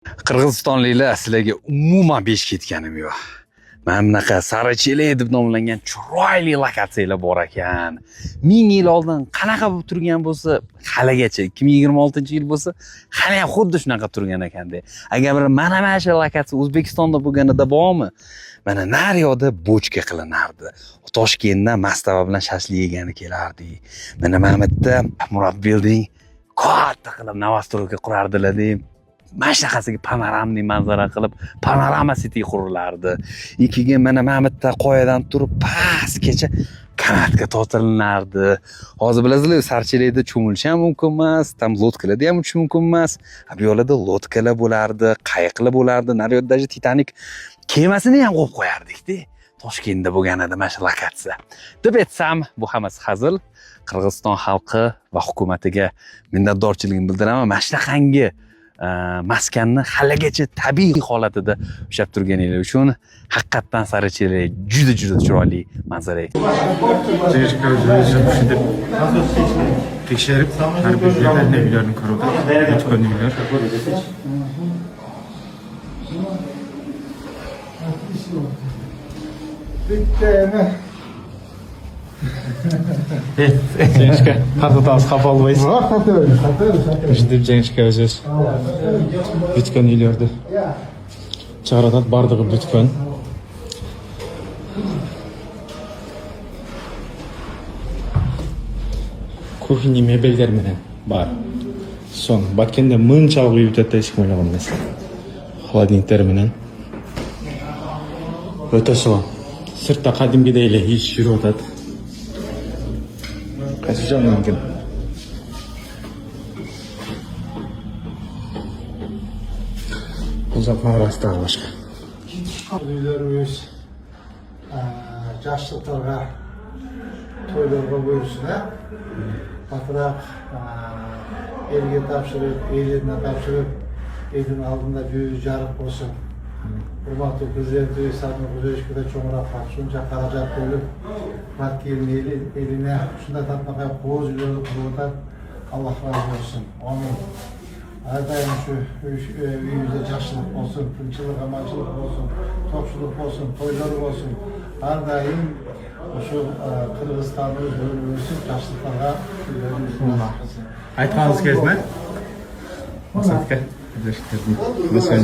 Qirg'izistonliklar, sizlarga umuman besh ketganim yo'q. Mana bunaqa Sarichele deb nomlangan chiroyli lokatsiyalar bor ekan. 1000 yil oldin qanaqa bo'lib turgan bo'lsa, haligacha 2026-yil bo'lsa, hali ham xuddi shunaqa turgan ekanda. Agar mana shu lokatsiya O'zbekistonda bo'lganida bormi? Mana naryoqda bochka qilinardi. Toshkentdan Mastava bilan shashlik yegani kelardik. Mana bu yerda Murad Building katta qilib Novostroyga qurardilar deb. Mana shunaqasiga panoramli manzara qilib, panorama city qurilardi. Keyin mana bu yerda qoyadan turib pastgacha kanatga tortilinardi. Hozir bilasizlar, Sarchilayda cho'milish ham mumkin emas, tam lodkalarda ham uchish mumkin emas. Bu yo'lda lodkalar bo'lardi, qayiqlar bo'lardi, naryoqdagi Titanik kemasini ham qo'yib qo'yardik-da. Toshkentda bo'lganida mana shu lokatsiya. Deb aytsam, bu hammasi hazil. Qirg'iziston xalqi va hukumatiga minnatdorchiligimni bildiraman. Mana shunaqangi maskanni haligacha tabiiy holatida ushlab turganinglar uchun haqiqatdan Sarichele juda chiroyli manzara. Tekshirib, har bir yerda nelarni ko'rib, o'tganinglar. Женечка, партадан қап албайсыз. Жидіп Женечка өзіз бүткөн үйлерді чығаратады, бардығы бүткөн. Кухня мебельдер менен бар. Сон, баткенде мынчалык үй бүтөт эч ким ойлогон эмес. Холодильниктер менен. Өтө сонун. Сыртта кадимгидей эле иш жүрүп атат. Kaçacağım mümkün. Uzatma arası daha başka. Uylarımız yaşlıklarga, toylarga buyursun. Batırak elge tapşırıp, eline tapşırıp, elin altında büyük jarık olsun. Hurmatlı Prezidenti Sadın Kuzeşki'de çoğurak şunca karacak bölüp Fatih'in eline şunda tatmaka boğuz yolu kuruldan Allah razı olsun. Onun her daim şu üyümüzde yaşlılık olsun, fırçılık, amaçlılık olsun, topçuluk olsun, toylar olsun. Her daim şu Kırgızistan'ımız bölümümüzün yaşlılıklara Aytqanınız kelsin. Maqsadga. Nasıl